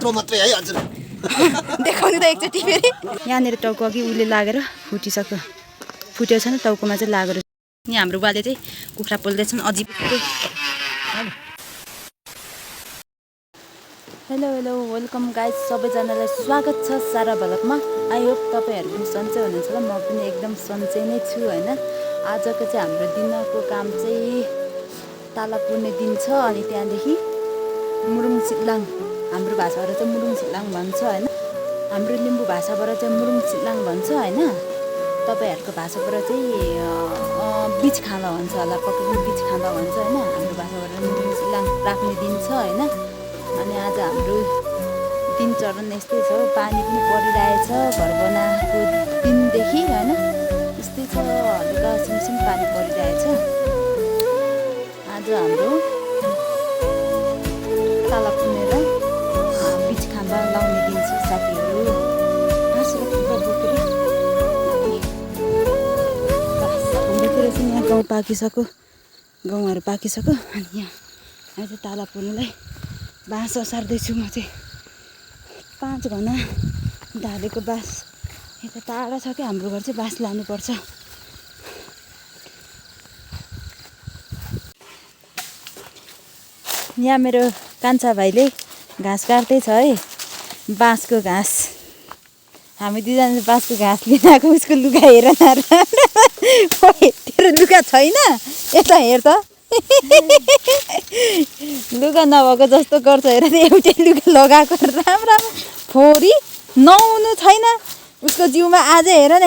यत्रो मात्रै है हजुर देखाउनु त एकचोटि फेरि यहाँनिर टाउको अघि उसले लागेर फुटिसक्यो फुटेको छ नि टाउकोमा चाहिँ लागेर यहाँ हाम्रो बाले चाहिँ कुखुरा पोल्दैछन् अजिब हेलो हेलो वेलकम गाइज सबैजनालाई स्वागत छ सारा भलकमा आई होप तपाईँहरू पनि सन्चै हुनुहुन्छ र म पनि एकदम सन्चै नै छु होइन आजको चाहिँ हाम्रो दिनको काम चाहिँ ताला पुर्ने दिन छ अनि त्यहाँदेखि मुरुङ सिलाङ हाम्रो भाषाबाट चाहिँ मुरुङ सिलाङ भन्छ होइन हाम्रो लिम्बू भाषाबाट चाहिँ मुरुङ सिलाङ भन्छ होइन तपाईँहरूको भाषाबाट चाहिँ बिच खाँदा भन्छ होला पक्कै पनि बिच खाँदा भन्छ होइन हाम्रो भाषाबाट मुरुङ सिलाङ राख्ने दिन छ होइन अनि आज हाम्रो दिनचरण यस्तै छ पानी पनि परिरहेछ घर बनाएको दिनदेखि होइन यस्तै छ हल्का सिमसिम पानी परिरहेछ आज हाम्रो ताला पुनेर बिच खाँदा लाउने दिन छ साथीहरू हाँसेर खुट्टा बोकेर चाहिँ यहाँ गहुँ पाकिसक्यो गहुँहरू पाकिसक्यो अनि यहाँ आज ताला पुर्नुलाई बाँस ओसार्दैछु म चाहिँ 5 घना ढालेको बाँस यता टाढा छ क्या हाम्रो घर चाहिँ बाँस लानुपर्छ यहाँ मेरो कान्छा भाइले घाँस काट्दैछ है बाँसको घाँस हामी दुईजना बाँसको घाँस लिन आएको उसको लुगा हेर न तेरो लुगा छैन यता हेर त लुगा नभएको जस्तो गर्छ हेर एउटै लुगा लगाएको राम्रो फोरी नुहाउनु छैन उसको जिउमा आजै हेर न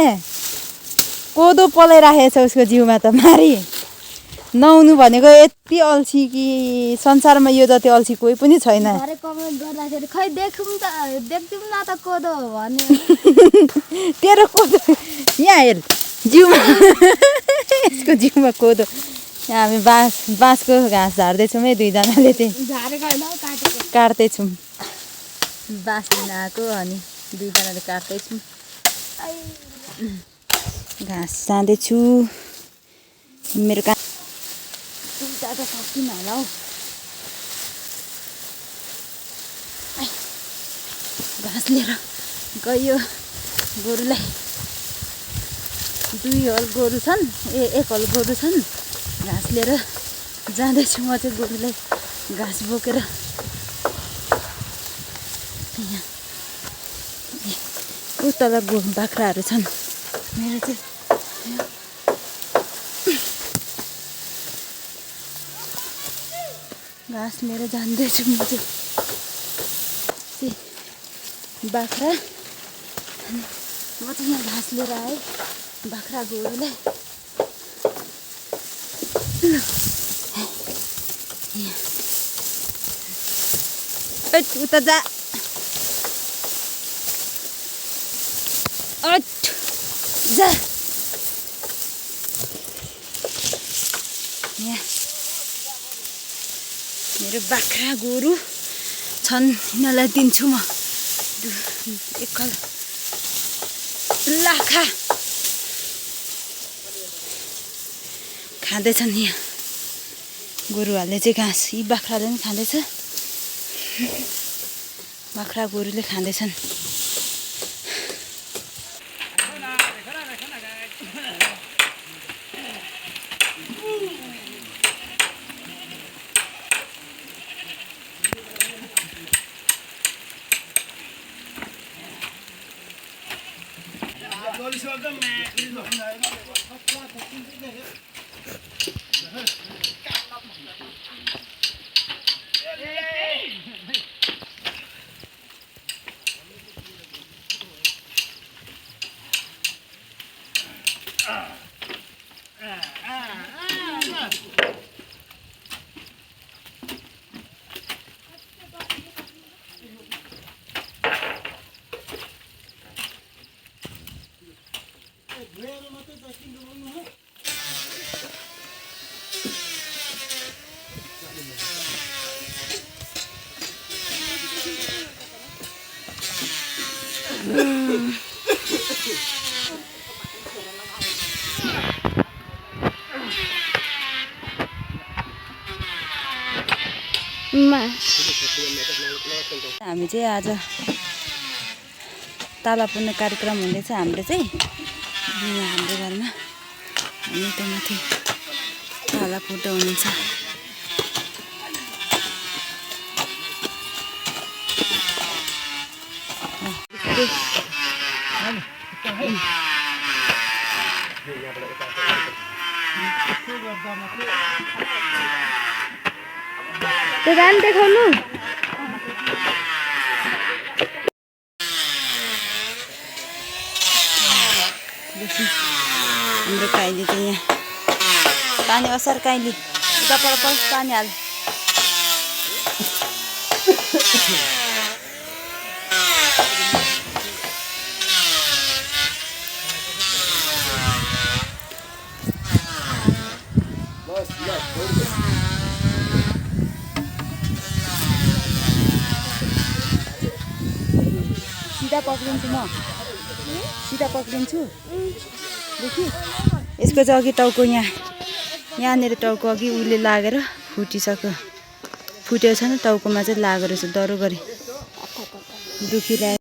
कोदो पलाइराखेको छ उसको जिउमा त मारी नुहाउनु भनेको यति अल्छी कि संसारमा यो जति अल्छी कोही पनि छैन तेरो कोदो यहाँ हेर जिउमा यसको जिउमा कोदो यहाँ हामी बाँसको घाँस झार्दैछौँ है दुईजनाले चाहिँ काट्दैछौँ बाँस लिन आएको अनि दुईजनाले काट्दैछौँ घाँस जाँदैछु मेरो दुईवटा त सकिन होला हौ घाँस लिएर गयो गोरुलाई 2 हल गोरु छन् 1 हल गोरु छन् घाँस लिएर जाँदैछु म चाहिँ गोरुलाई घाँस बोकेर यहाँ तल बाख्राहरू छन् मेरो चाहिँ घाँस लिएर जाँदैछु म चाहिँ बाख्रा अनि म चाहिँ यहाँ घाँस लिएर आएँ बाख्रा गोरुलाई उता जा जा यहाँ मेरो बाख्रा गोरु छन् यिनीहरूलाई दिन्छु म एकल लाखा खाँदैछन् यहाँ गोरुहरूले चाहिँ घाँस यी बाख्राले पनि खाँदैछ बाख्रा गोरुले खाँदैछन् हामी चाहिँ आज ताला पुर्ने कार्यक्रम हुँदैछ हाम्रो चाहिँ यहाँ हाम्रो घरमा अनि त्यो माथि ताला पुर्दै हुनुहुन्छ। त्यो रान देखाउनु हाम्रो काइली चाहिँ यहाँ पानी असार काइली उता पर पानी हाल। सीधा पक्रिन्छु म, सीधा पक्रिन्छु देखि। यसको चाहिँ अघि टाउको यहाँनिर टाउको अघि उसले लागेर फुटिसक्यो, फुटेको छैन टाउकोमा चाहिँ लागेर रहेछ डह्रो गरी दुखिरहेको।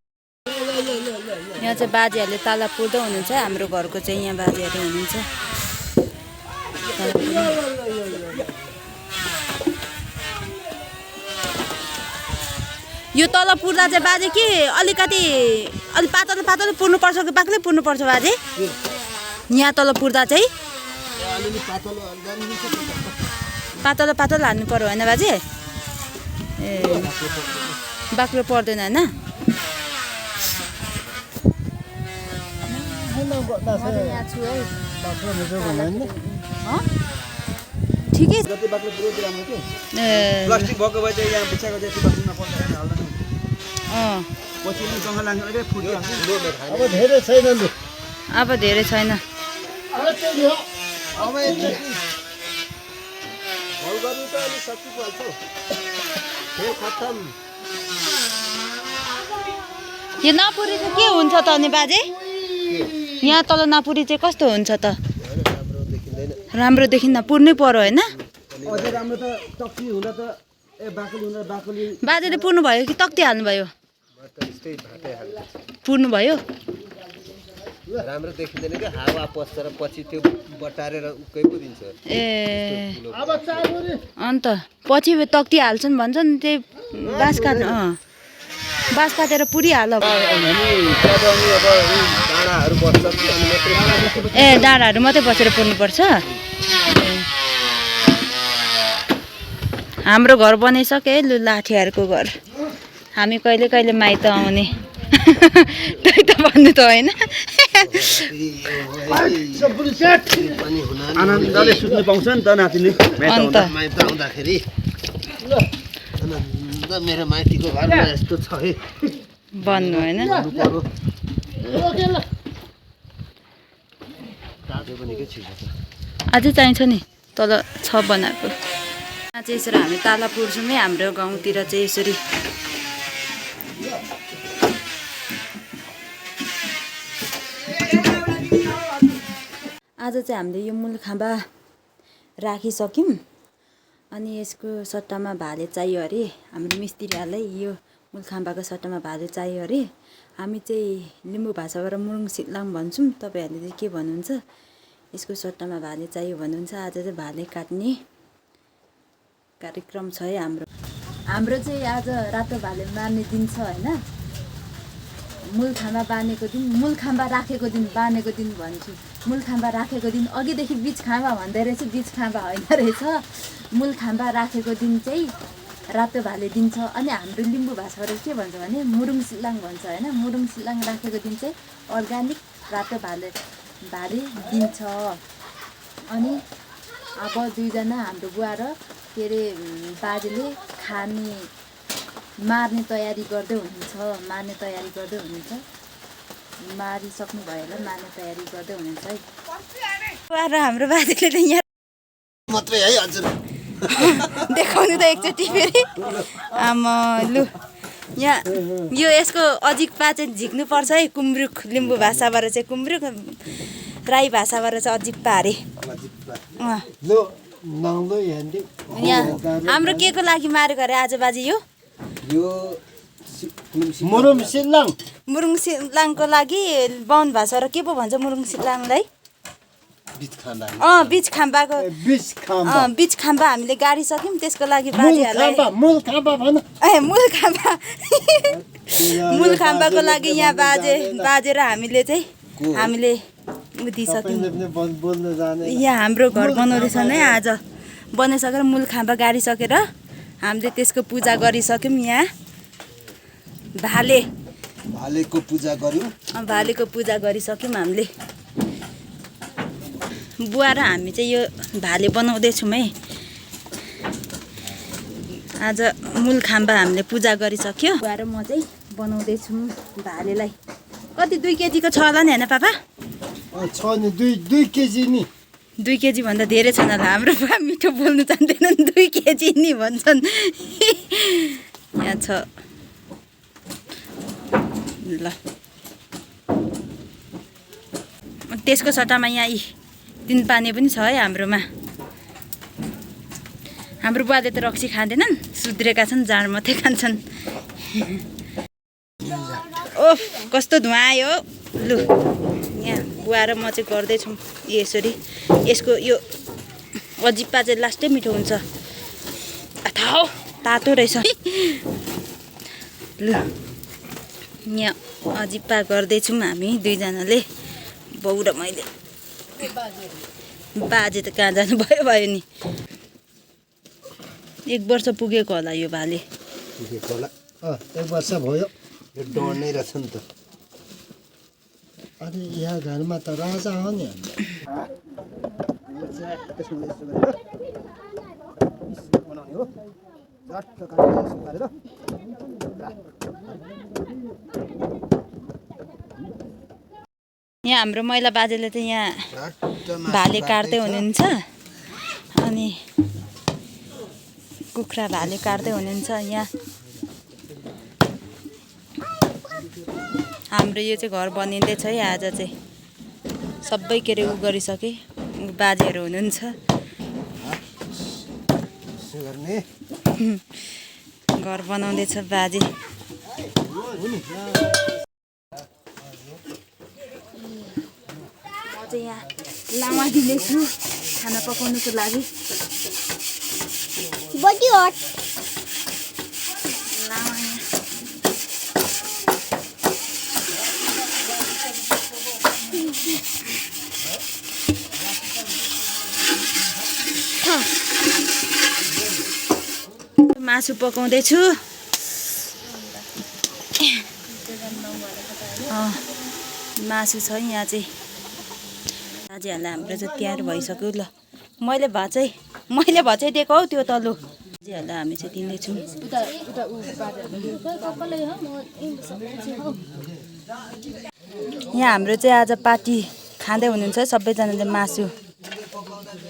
यहाँ चाहिँ बाजेहरूले ताला पुर्दै हुनुहुन्छ, हाम्रो घरको चाहिँ यहाँ बाजेहरू हुनुहुन्छ। यो तल पुर्दा चाहिँ बाजे के अलिकति अलि पातलो पातलो पुर्नुपर्छ कि बाक्लै पुर्नुपर्छ बाजे? यहाँ तल पुर्दा चाहिँ पातलो पातलो हाल्नु पर्यो होइन बाजे? ए बाक्लो पर्दैन होइन? ठिकै प्लास्टिक भएको भए चाहिँ यहाँ बिछाएको जति बस्नु पर्दैन हाल्दैन। पछि सँग लाग्ने फुटिहाल्छ। अब धेरै छैन लु, अब धेरै छैन। अब यति हल गर्नु त अलि सकिहाल्छ। फेरि खत्तम। यो नपुरी चाहिँ के हुन्छ त अनि बाजे? यहाँ तल नपुरी चाहिँ कस्तो हुन्छ त? राम्रो देखिन्न, पुर्नै पर्यो होइन? अझै राम्रो त टक्सी हुँदा त बाकली हुँदा बाकली। बाजेले पुर्नु भयो कि तक्ती हाल्नुभयो? पुर्नु भयो? राम्रो देखिँदैन कि हावा पस्छ र पछि त्यो बटारेर उकै पो दिन्छ। ए अन्त पछि तक्ती हाल्छन् भन्छन्, त्यही बाँस काट्नु बाँस काटेर पुरिहाल। ए डाँडाहरू मात्रै बसेर पुर्नुपर्छ। हाम्रो घर बनाइसक्यो है लु, लाठीहरूको घर। हामी कहिले कहिले माइत आउने त्यही त भन्नु त होइन? आनन्दले सुत्नु पाउँछ नि त नातिले माइत आउँदाखेरि। मेरो माइतीको घरमा यस्तो छ है भन्नु होइन? अझै चाहिन्छ नि तल छ बनाएको। यहाँ चाहिँ यसरी हामी ताला पुर्छौँ है हाम्रो गाउँतिर चाहिँ यसरी। आज चाहिँ हामीले यो मूल खाँबा राखिसक्यौँ अनि यसको सट्टामा भाले चाहियो अरे। हाम्रो मिस्त्रीहरूलाई यो मूल खाँबाको सट्टामा भाले चाहियो अरे। हामी चाहिँ लिम्बू भाषाबाट मुरुङ सितलाङ भन्छौँ, तपाईँहरूले चाहिँ के भन्नुहुन्छ? यसको सट्टामा भाले चाहियो भन्नुहुन्छ। आज चाहिँ भाले काट्ने कार्यक्रम छ है हाम्रो चाहिँ आज रातो भाले मार्ने दिन छ होइन? मूल खाँबा बाँधेको दिन, मूल खाँबा राखेको दिन, बाँधेको दिन भन्छु। मूल खाँबा राखेको दिन अघिदेखि बिच खाँबा भन्दै रहेछ, बिच खाँबा होइन रहेछ। मूल खाँबा राखेको दिन चाहिँ रातो भाले दिन छ। अनि हाम्रो लिम्बू भाषाबाट के भन्छ भने मुरुङ सिलाङ भन्छ होइन? मुरुङ सिलाङ राखेको दिन चाहिँ अर्ग्यानिक रातो भाले दिन छ। अनि अब दुईजना हाम्रो बुवा र के अरे बाजेले मार्ने तयारी गर्दै हुनुहुन्छ, मारिसक्नु भयो होला, मार्ने तयारी गर्दै हुनुहुन्छ है। र हाम्रो बाजेले त यहाँ मात्रै है हजुर देखाउनु त एकचोटि फेरि। आमा लु यहाँ यो यसको अजिक्पा चाहिँ झिक्नुपर्छ है। कुम्रुक लिम्बू भाषाबाट चाहिँ कुम्रुक, राई भाषाबाट चाहिँ अजिक्पा अरे। यहाँ हाम्रो के को लागि मारेको अरे आज बाजे? यो यो मुरुम सिल्लाङ मुरुङ सिलाङको लागि बाहुन भाषा र के पो भन्छ मुरुङ सिलाङलाई बिच खाम्बाको बिच खाम्बा हामीले गाडिसक्यौँ त्यसको लागि बाजेहरूलाई मूल खाम्बा मूल खाम्बाको लागि यहाँ बाजे र हामीले दिइसक्यौँ। यहाँ हाम्रो घर बनाउँदैछ नै आज बनाइसकेर मूल खाम्बा गाडिसकेर हामीले त्यसको पूजा गरिसक्यौँ। यहाँ भालेको पूजा गर्यौँ। भालेको पूजा गरिसक्यौँ हामीले। बुवा र हामी चाहिँ यो भाले बनाउँदैछौँ है। आज मूल खाम्बा हामीले पूजा गरिसक्यो। बुवा र म चाहिँ बनाउँदैछौँ भालेलाई। कति 2 केजीको छ होला नि होइन पापा? छ नि 2 केजी नि। 2 केजी भन्दा धेरै छन् होला। हाम्रो बुवा मिठो बोल्नु जान्दैनन् 2 केजी नि भन्छन्। यहाँ छ ल त्यसको सट्टामा यहाँ तिन पानी पनि छ है हाम्रोमा। हाम्रो बुवाले त रक्सी खाँदैनन्, सुध्रेका छन्, जाँड मात्रै खान्छन्। ओफ कस्तो धुवा आयो। लु यहाँ बुवा र म चाहिँ गर्दैछौँ यसरी। यसको यो अजिप्पा चाहिँ लास्टै मिठो हुन्छ। थाहा तातो रहेछ। लु यहाँ अजिप्पा गर्दैछौँ हामी दुईजनाले, बाउ र मैले। बाजे त कहाँ जानुभयो नि। 1 वर्ष पुगेको होला यो भाले। पुगेको होला 1 वर्ष भयो। यो डढ्नै रहेछ नि त। अनि यहाँ घरमा त राजा हो नि। यहाँ हाम्रो महिला बाजेले चाहिँ यहाँ भाले काट्दै हुनुहुन्छ। अनि कुखुरा भाले काट्दै हुनुहुन्छ। यहाँ हाम्रो यो चाहिँ घर बनिँदैछ है। आज चाहिँ सबै के अरे उ गरिसके। बाजेहरू हुनुहुन्छ। घर बनाउँदैछ बाजे। चाहिँ यहाँ लामा दिँदैछु खाना पकाउनुको लागि। बडी हट लामा मासु पकाउँदैछु। मासु छ यहाँ चाहिँ। बाजेहरूलाई हाम्रो चाहिँ तयार भइसक्यो। ल मैले भचाइ दिएको हौ त्यो तल्लो। बाजेहरूलाई हामी चाहिँ दिँदैछौँ। यहाँ हाम्रो चाहिँ आज पार्टी खाँदै हुनुहुन्छ सबैजनाले मासु।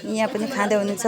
यहाँ पनि खाँदै हुनुहुन्छ।